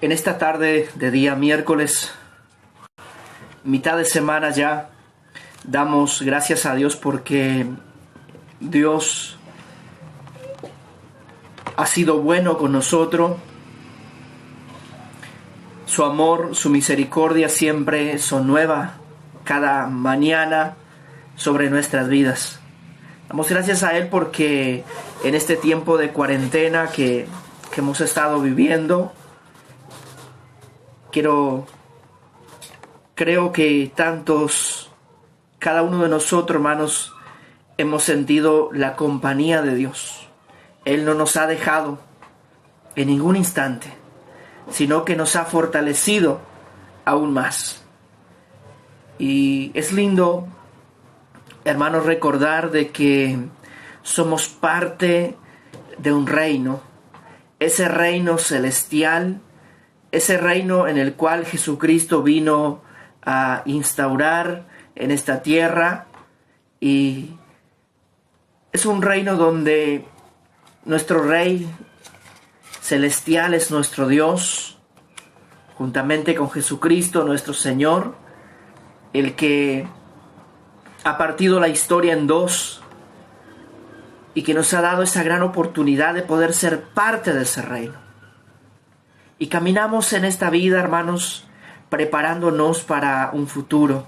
En esta tarde de día miércoles, mitad de semana ya, damos gracias a Dios porque Dios ha sido bueno con nosotros. Su amor, su misericordia siempre son nuevas cada mañana sobre nuestras vidas. Damos gracias a Él porque en este tiempo de cuarentena que hemos estado viviendo, creo que cada uno de nosotros, hermanos, hemos sentido la compañía de Dios. Él no nos ha dejado en ningún instante, sino que nos ha fortalecido aún más. Y es lindo, hermanos, recordar de que somos parte de un reino, ese reino celestial, ese reino en el cual Jesucristo vino a instaurar en esta tierra, y es un reino donde nuestro Rey celestial es nuestro Dios, juntamente con Jesucristo nuestro Señor, el que ha partido la historia en dos y que nos ha dado esa gran oportunidad de poder ser parte de ese reino. Y caminamos en esta vida, hermanos, preparándonos para un futuro.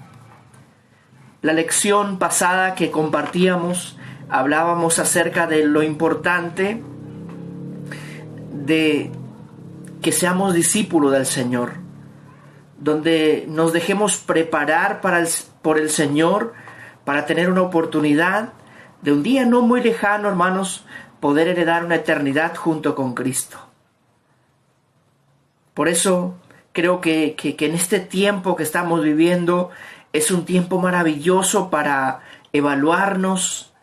La lección pasada que compartíamos, hablábamos acerca de lo importante de que seamos discípulos del Señor, donde nos dejemos preparar por el Señor para tener una oportunidad de un día no muy lejano, hermanos, poder heredar una eternidad junto con Cristo. Por eso creo que en este tiempo que estamos viviendo es un tiempo maravilloso para evaluarnos,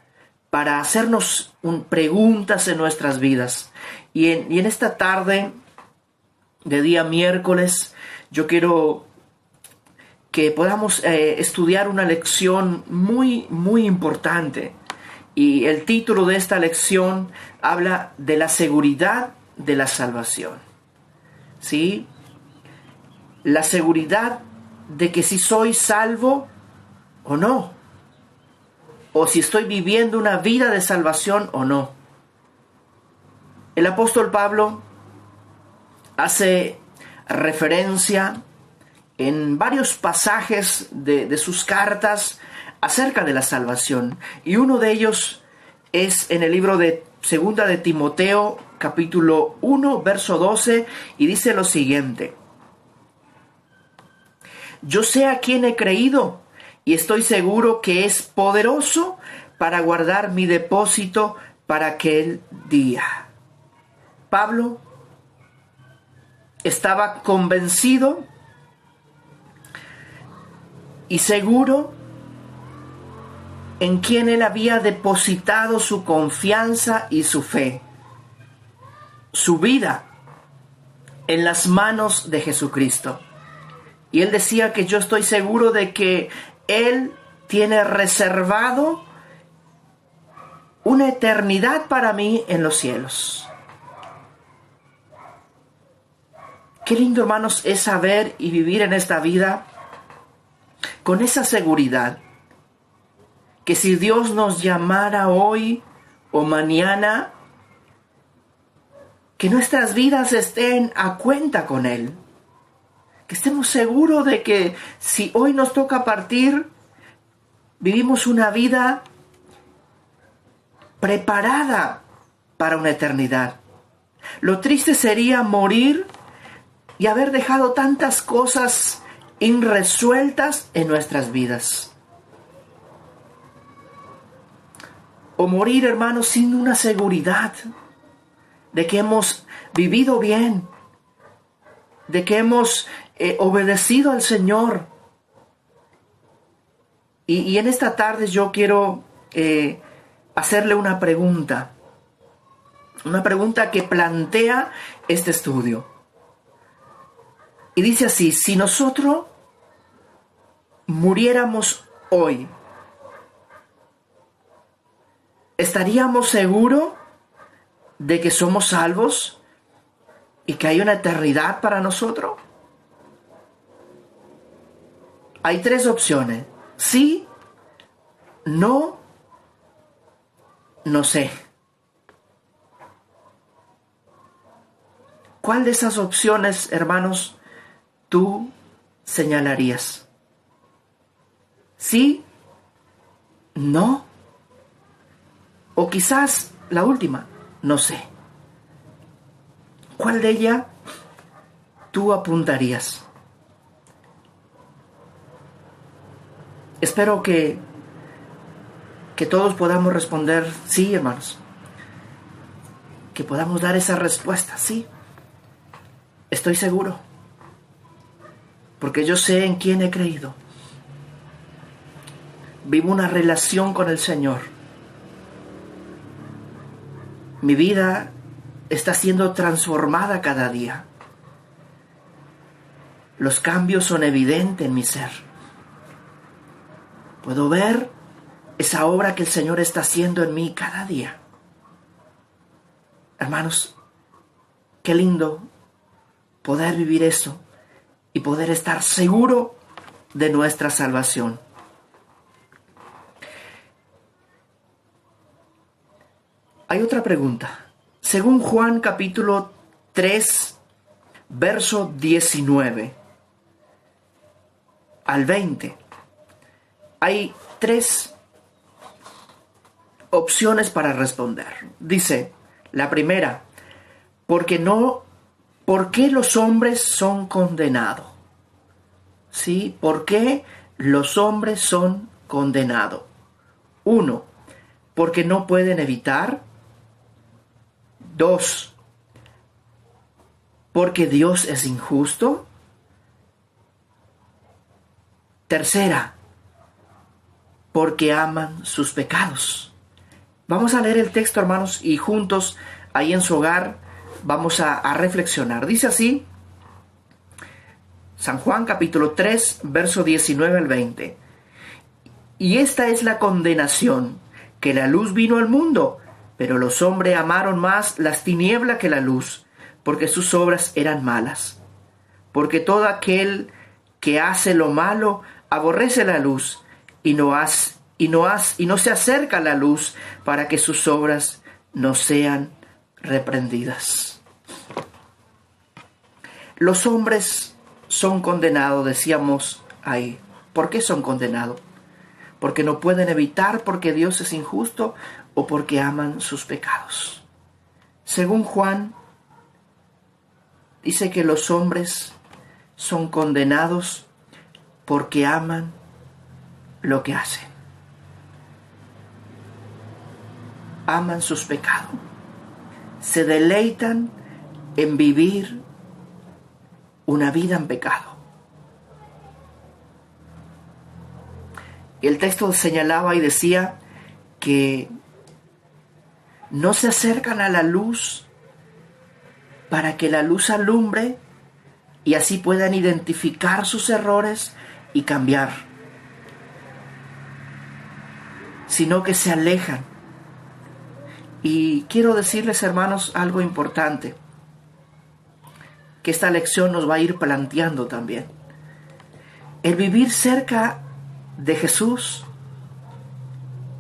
para hacernos preguntas en nuestras vidas. Y en esta tarde de día miércoles, yo quiero que podamos estudiar una lección muy, muy importante. Y el título de esta lección habla de la seguridad de la salvación. ¿Sí? La seguridad de que si soy salvo o no, o si estoy viviendo una vida de salvación o no. El apóstol Pablo hace referencia en varios pasajes de sus cartas acerca de la salvación, y uno de ellos es en el libro de Segunda de Timoteo, capítulo 1, verso 12, y dice lo siguiente: yo sé a quién he creído, y estoy seguro que es poderoso para guardar mi depósito para aquel día. Pablo estaba convencido y seguro en quien él había depositado su confianza y su fe, su vida, en las manos de Jesucristo. Y él decía que yo estoy seguro de que Él tiene reservado una eternidad para mí en los cielos. Qué lindo, hermanos, es saber y vivir en esta vida con esa seguridad, que si Dios nos llamara hoy o mañana, que nuestras vidas estén a cuenta con Él. Que estemos seguros de que si hoy nos toca partir, vivimos una vida preparada para una eternidad. Lo triste sería morir y haber dejado tantas cosas irresueltas en nuestras vidas. O morir, hermanos, sin una seguridad de que hemos vivido bien, de que hemos obedecido al Señor. Y en esta tarde yo quiero hacerle una pregunta que plantea este estudio. Y dice así: si nosotros muriéramos hoy, ¿estaríamos seguros de que somos salvos? y que hay una eternidad para nosotros? Hay 3 opciones. Sí, no, no sé. ¿Cuál de esas opciones, hermanos, tú señalarías? ¿Sí? ¿No? O quizás la última, no sé. ¿Cuál de ellas tú apuntarías? Espero que todos podamos responder sí, hermanos. Que podamos dar esa respuesta, sí. Estoy seguro. Porque yo sé en quién he creído. Vivo una relación con el Señor. Mi vida está siendo transformada cada día. Los cambios son evidentes en mi ser. Puedo ver esa obra que el Señor está haciendo en mí cada día. Hermanos, qué lindo poder vivir eso y poder estar seguro de nuestra salvación. Hay otra pregunta. Según Juan capítulo 3, verso 19 al 20, hay 3 opciones para responder. Dice, la primera, ¿por qué los hombres son condenados? ¿Sí? ¿Por qué los hombres son condenados? 1, porque no pueden evitar. 2, porque Dios es injusto. 3, porque aman sus pecados. Vamos a leer el texto, hermanos, y juntos, ahí en su hogar, vamos a reflexionar. Dice así, San Juan capítulo 3, verso 19 al 20. Y esta es la condenación, que la luz vino al mundo, pero los hombres amaron más las tinieblas que la luz, porque sus obras eran malas. Porque todo aquel que hace lo malo aborrece la luz y no se acerca a la luz para que sus obras no sean reprendidas. Los hombres son condenados, decíamos ahí. ¿Por qué son condenados? Porque no pueden evitar, porque Dios es injusto o porque aman sus pecados. Según Juan, dice que los hombres son condenados porque aman lo que hacen. Aman sus pecados. Se deleitan en vivir una vida en pecado. Y el texto señalaba y decía que no se acercan a la luz para que la luz alumbre y así puedan identificar sus errores y cambiar, sino que se alejan. Y quiero decirles, hermanos, algo importante, que esta lección nos va a ir planteando también. El vivir cerca de Jesús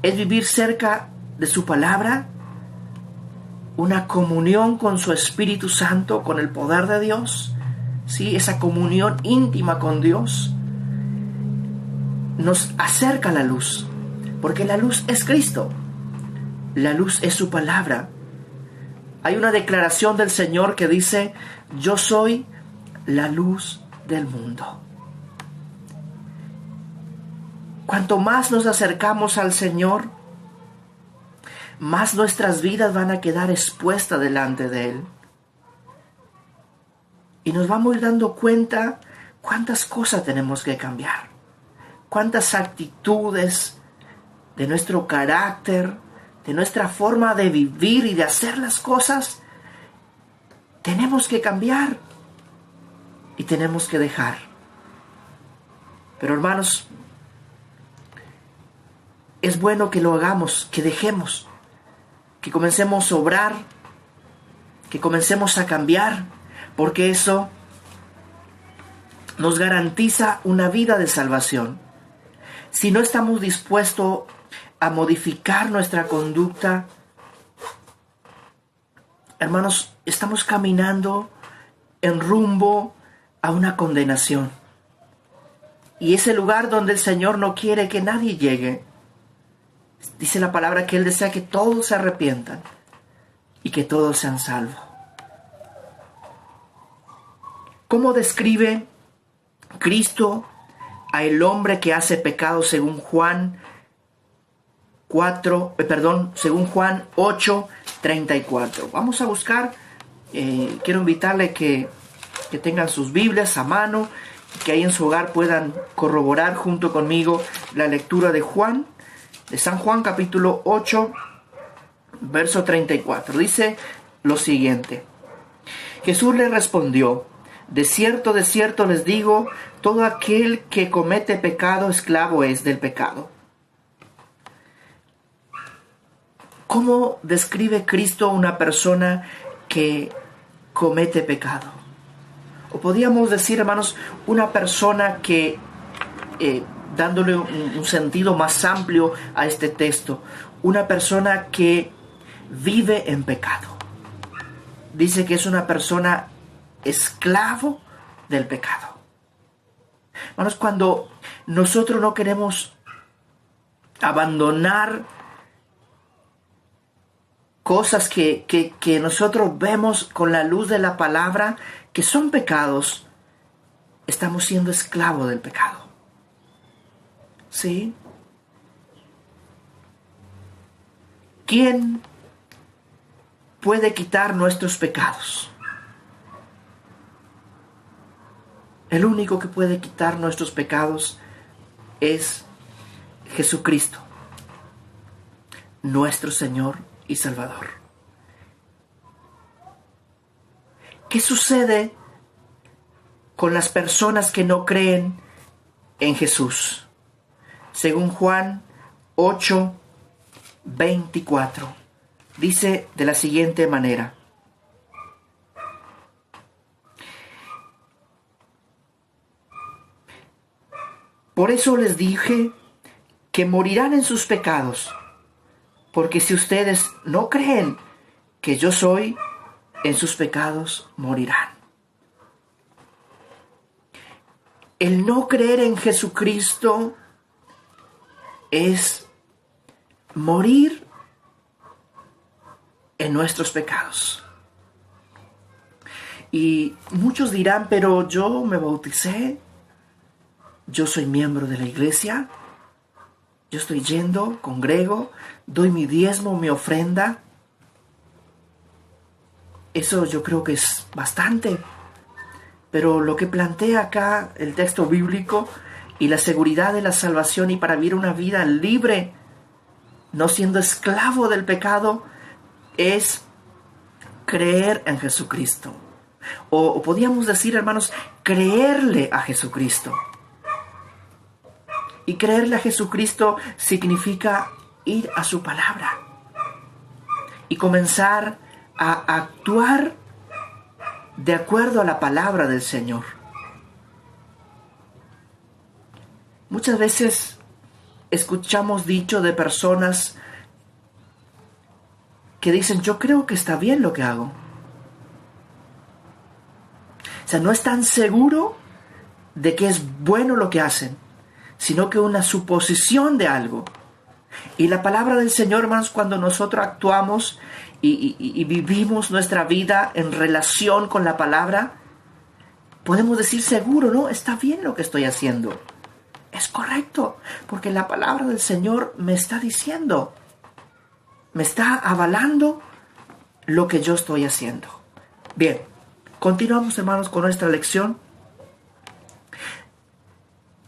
es vivir cerca de su palabra, una comunión con su Espíritu Santo, con el poder de Dios, ¿sí? Esa comunión íntima con Dios nos acerca a la luz, porque la luz es Cristo, la luz es su palabra. Hay una declaración del Señor que dice, yo soy la luz del mundo. Cuanto más nos acercamos al Señor, más nuestras vidas van a quedar expuestas delante de Él. Y nos vamos a ir dando cuenta cuántas cosas tenemos que cambiar, cuántas actitudes de nuestro carácter, de nuestra forma de vivir y de hacer las cosas, tenemos que cambiar y tenemos que dejar. Pero hermanos, es bueno que lo hagamos, que dejemos, que comencemos a obrar, que comencemos a cambiar, porque eso nos garantiza una vida de salvación. Si no estamos dispuestos a modificar nuestra conducta, hermanos, estamos caminando en rumbo a una condenación. Y es el lugar donde el Señor no quiere que nadie llegue. Dice la palabra que Él desea que todos se arrepientan y que todos sean salvos. ¿Cómo describe Cristo al hombre que hace pecado según Juan 8:34? Vamos a buscar. Quiero invitarle que tengan sus Biblias a mano, que ahí en su hogar puedan corroborar junto conmigo la lectura de San Juan capítulo 8, verso 34. Dice lo siguiente: Jesús le respondió: de cierto les digo, todo aquel que comete pecado, esclavo es del pecado. ¿Cómo describe Cristo una persona que comete pecado? O podríamos decir, hermanos, una persona que, dándole un sentido más amplio a este texto, una persona que vive en pecado. Dice que es una persona esclavo del pecado. Hermanos, cuando nosotros no queremos abandonar cosas que nosotros vemos con la luz de la palabra que son pecados, estamos siendo esclavos del pecado. ¿Sí? ¿Quién puede quitar nuestros pecados? El único que puede quitar nuestros pecados es Jesucristo, nuestro Señor y Salvador. ¿Qué sucede con las personas que no creen en Jesús? Según Juan 8:24, dice de la siguiente manera: por eso les dije que morirán en sus pecados, porque si ustedes no creen que yo soy, en sus pecados morirán. El no creer en Jesucristo es morir en nuestros pecados. Y muchos dirán, pero yo me bauticé, yo soy miembro de la iglesia, yo estoy yendo, congrego, doy mi diezmo, mi ofrenda. Eso yo creo que es bastante. Pero lo que plantea acá el texto bíblico y la seguridad de la salvación y para vivir una vida libre, no siendo esclavo del pecado, es creer en Jesucristo. O podríamos decir, hermanos, creerle a Jesucristo. Y creerle a Jesucristo significa ir a su palabra y comenzar a actuar de acuerdo a la palabra del Señor. Muchas veces escuchamos dicho de personas que dicen, yo creo que está bien lo que hago. O sea, no están seguros de que es bueno lo que hacen, sino que una suposición de algo. Y la palabra del Señor, hermanos, cuando nosotros actuamos y vivimos nuestra vida en relación con la palabra, podemos decir seguro, ¿no? Está bien lo que estoy haciendo. Es correcto, porque la palabra del Señor me está diciendo, me está avalando lo que yo estoy haciendo. Bien, continuamos, hermanos, con nuestra lección.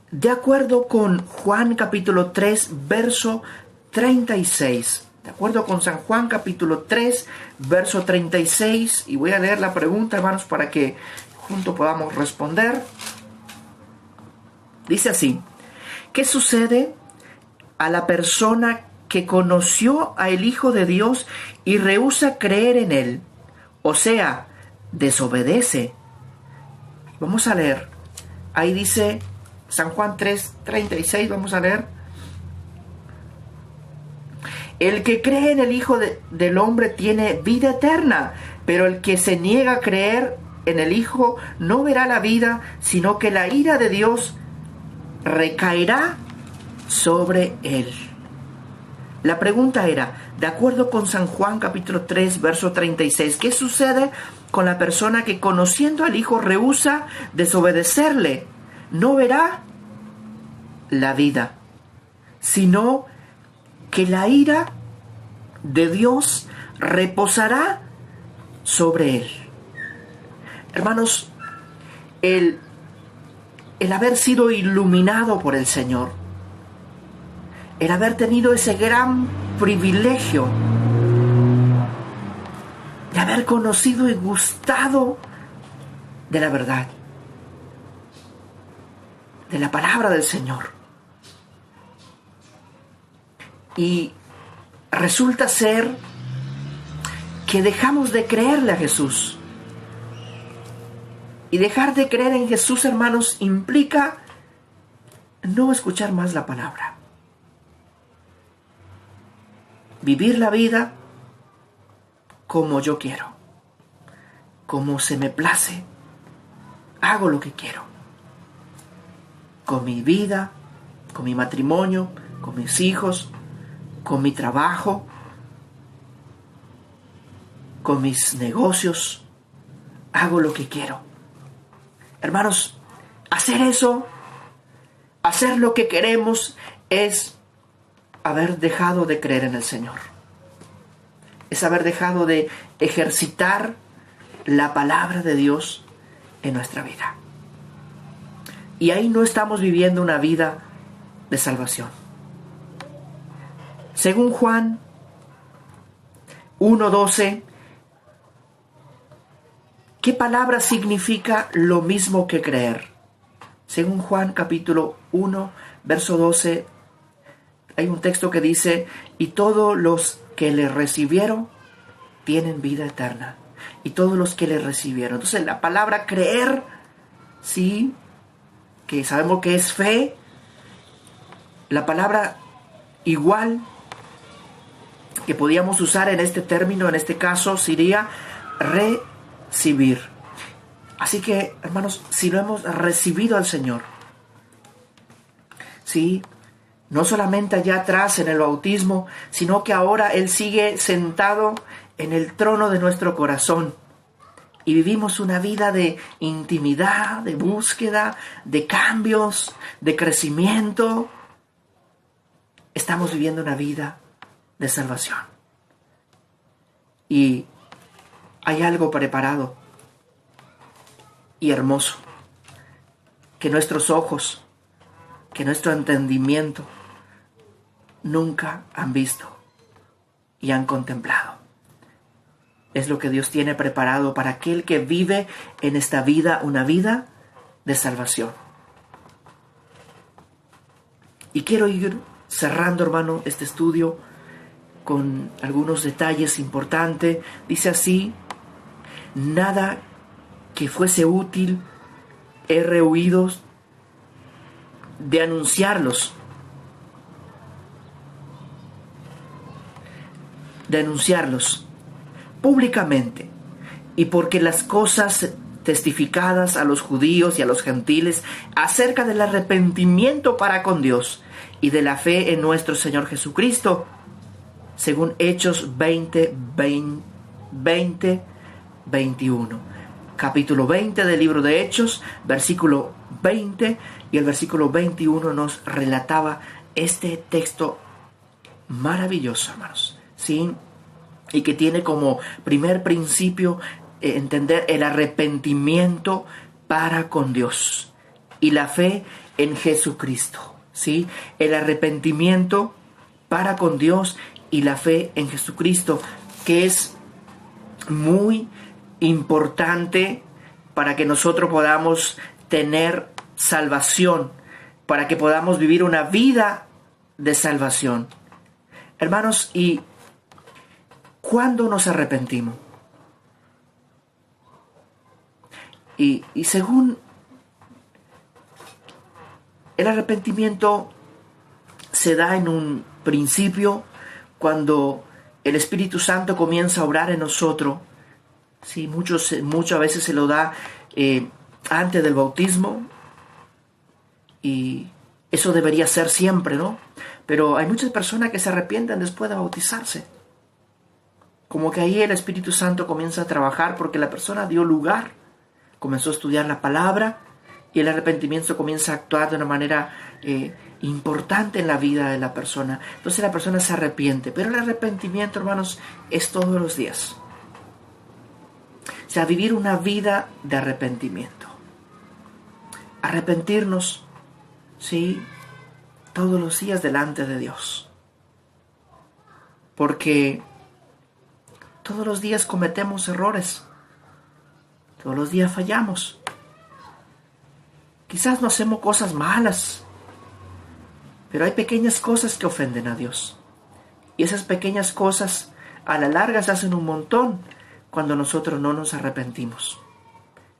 De acuerdo con Juan capítulo 3, verso 36. De acuerdo con San Juan capítulo 3, verso 36. Y voy a leer la pregunta, hermanos, para que juntos podamos responder. Dice así: ¿qué sucede a la persona que conoció al Hijo de Dios y rehúsa creer en Él? O sea, desobedece Vamos a leer. Ahí dice San Juan 3:36, vamos a leer. El que cree en el Hijo del Hombre tiene vida eterna, pero el que se niega a creer en el Hijo no verá la vida, sino que la ira de Dios recaerá sobre él. La pregunta era, de acuerdo con San Juan capítulo 3, verso 36, ¿qué sucede con la persona que conociendo al Hijo rehúsa desobedecerle? No verá la vida, sino que la ira de Dios reposará sobre él. Hermanos, el haber sido iluminado por el Señor, el haber tenido ese gran privilegio de haber conocido y gustado de la verdad, de la palabra del Señor. Y resulta ser que dejamos de creerle a Jesús. Y dejar de creer en Jesús, hermanos, implica no escuchar más la palabra. Vivir la vida como yo quiero, como se me place. Hago lo que quiero. Con mi vida, con mi matrimonio, con mis hijos, con mi trabajo, con mis negocios. Hago lo que quiero. Hermanos, hacer eso, hacer lo que queremos, es haber dejado de creer en el Señor. Es haber dejado de ejercitar la palabra de Dios en nuestra vida. Y ahí no estamos viviendo una vida de salvación. Según Juan 1:12, ¿qué palabra significa lo mismo que creer? Según Juan capítulo 1, verso 12, hay un texto que dice, y todos los que le recibieron tienen vida eterna. Y todos los que le recibieron. Entonces la palabra creer, sí, que sabemos que es fe, la palabra igual que podíamos usar en este término, en este caso, sería recibir. Así que, hermanos, si lo hemos recibido al Señor, sí, no solamente allá atrás en el bautismo, sino que ahora Él sigue sentado en el trono de nuestro corazón. Y vivimos una vida de intimidad, de búsqueda, de cambios, de crecimiento. Estamos viviendo una vida de salvación. Y hay algo preparado y hermoso que nuestros ojos, que nuestro entendimiento nunca han visto y han contemplado. Es lo que Dios tiene preparado para aquel que vive en esta vida, una vida de salvación. Y quiero ir cerrando, hermano, este estudio con algunos detalles importantes. Dice así, nada que fuese útil he rehuido de anunciarlos. Públicamente, y porque las cosas testificadas a los judíos y a los gentiles acerca del arrepentimiento para con Dios y de la fe en nuestro Señor Jesucristo, según Hechos 20:21. Capítulo 20 del libro de Hechos, versículo 20 y el versículo 21 nos relataba este texto maravilloso, hermanos, ¿sí? Y que tiene como primer principio entender el arrepentimiento para con Dios y la fe en Jesucristo, ¿sí? El arrepentimiento para con Dios y la fe en Jesucristo, que es muy importante para que nosotros podamos tener salvación, para que podamos vivir una vida de salvación. Hermanos, y ¿cuándo nos arrepentimos? Y según El arrepentimiento se da en un principio cuando el Espíritu Santo comienza a obrar en nosotros. Sí, muchas veces se lo da antes del bautismo, y eso debería ser siempre, ¿no? Pero hay muchas personas que se arrepienten después de bautizarse. Como que ahí el Espíritu Santo comienza a trabajar porque la persona dio lugar, comenzó a estudiar la palabra, y el arrepentimiento comienza a actuar de una manera importante en la vida de la persona. Entonces la persona se arrepiente. Pero el arrepentimiento, hermanos, es todos los días. O sea, vivir una vida de arrepentimiento. Arrepentirnos, sí, todos los días delante de Dios. Porque todos los días cometemos errores. Todos los días fallamos. Quizás no hacemos cosas malas, pero hay pequeñas cosas que ofenden a Dios. Y esas pequeñas cosas a la larga se hacen un montón cuando nosotros no nos arrepentimos.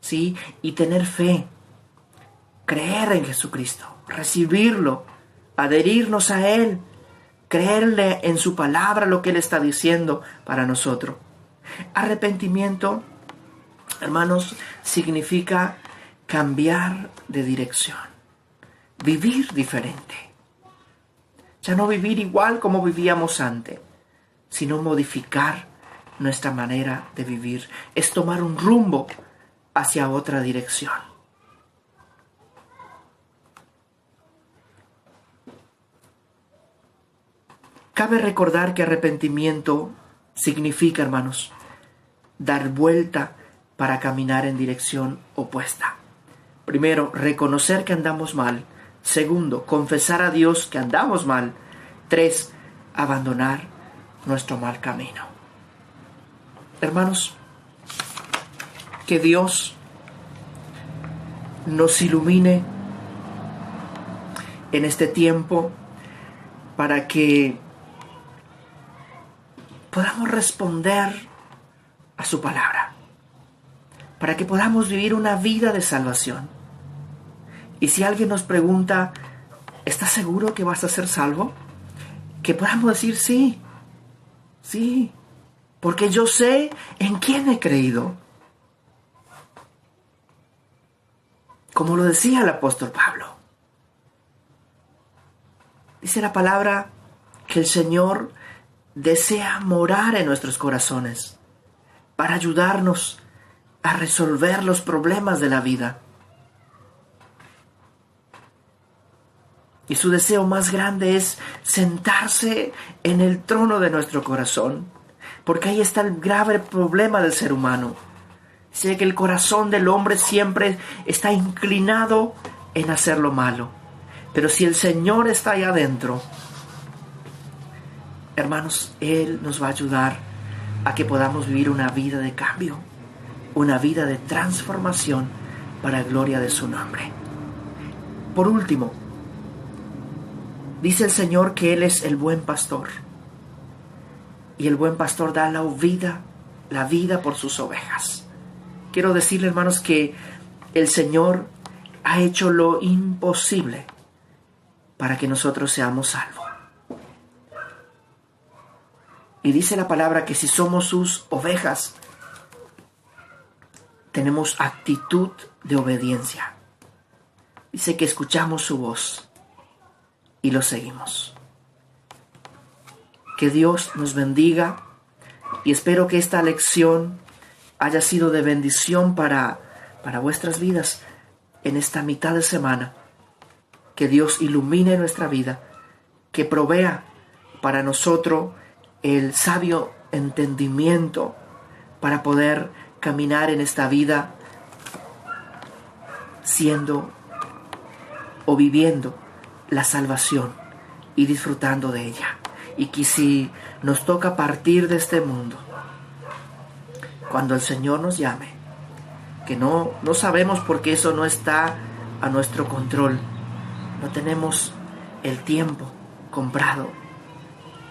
¿Sí? Y tener fe, creer en Jesucristo, recibirlo, adherirnos a Él, creerle en su palabra lo que Él está diciendo para nosotros. Arrepentimiento, hermanos, significa cambiar de dirección, vivir diferente. Ya no vivir igual como vivíamos antes, sino modificar nuestra manera de vivir. Es tomar un rumbo hacia otra dirección. Cabe recordar que arrepentimiento significa, hermanos, dar vuelta para caminar en dirección opuesta. Primero, reconocer que andamos mal. Segundo, confesar a Dios que andamos mal. 3, abandonar nuestro mal camino. Hermanos, que Dios nos ilumine en este tiempo para que podamos responder a su palabra, para que podamos vivir una vida de salvación. Y si alguien nos pregunta, ¿estás seguro que vas a ser salvo? Que podamos decir sí, sí, porque yo sé en quién he creído. Como lo decía el apóstol Pablo. Dice la palabra que el Señor desea morar en nuestros corazones para ayudarnos a resolver los problemas de la vida. Y su deseo más grande es sentarse en el trono de nuestro corazón, porque ahí está el grave problema del ser humano. Dice que el corazón del hombre siempre está inclinado en hacer lo malo. Pero si el Señor está ahí adentro, hermanos, Él nos va a ayudar a que podamos vivir una vida de cambio, una vida de transformación para gloria de su nombre. Por último, dice el Señor que Él es el buen pastor. Y el buen pastor da la vida por sus ovejas. Quiero decirle, hermanos, que el Señor ha hecho lo imposible para que nosotros seamos salvos. Y dice la palabra que si somos sus ovejas, tenemos actitud de obediencia. Dice que escuchamos su voz y lo seguimos. Que Dios nos bendiga y espero que esta lección haya sido de bendición para vuestras vidas en esta mitad de semana. Que Dios ilumine nuestra vida, que provea para nosotros el sabio entendimiento para poder caminar en esta vida siendo o viviendo la salvación y disfrutando de ella. Y que si nos toca partir de este mundo, cuando el Señor nos llame, que no sabemos porque eso no está a nuestro control, no tenemos el tiempo comprado.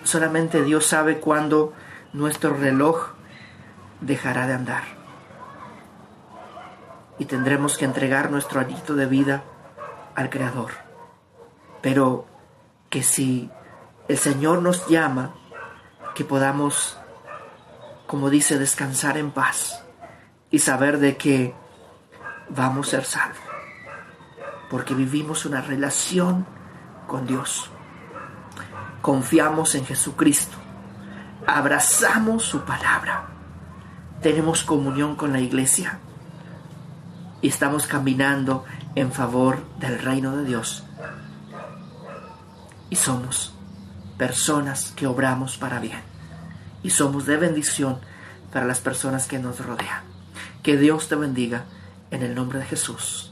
Solamente Dios sabe cuándo nuestro reloj dejará de andar. Y tendremos que entregar nuestro anito de vida al Creador. pero que si el Señor nos llama, que podamos, como dice, descansar en paz y saber de que vamos a ser salvos, porque vivimos una relación con Dios. Confiamos en Jesucristo, abrazamos su palabra, tenemos comunión con la iglesia y estamos caminando en favor del reino de Dios. Y somos personas que obramos para bien y somos de bendición para las personas que nos rodean. Que Dios te bendiga en el nombre de Jesús.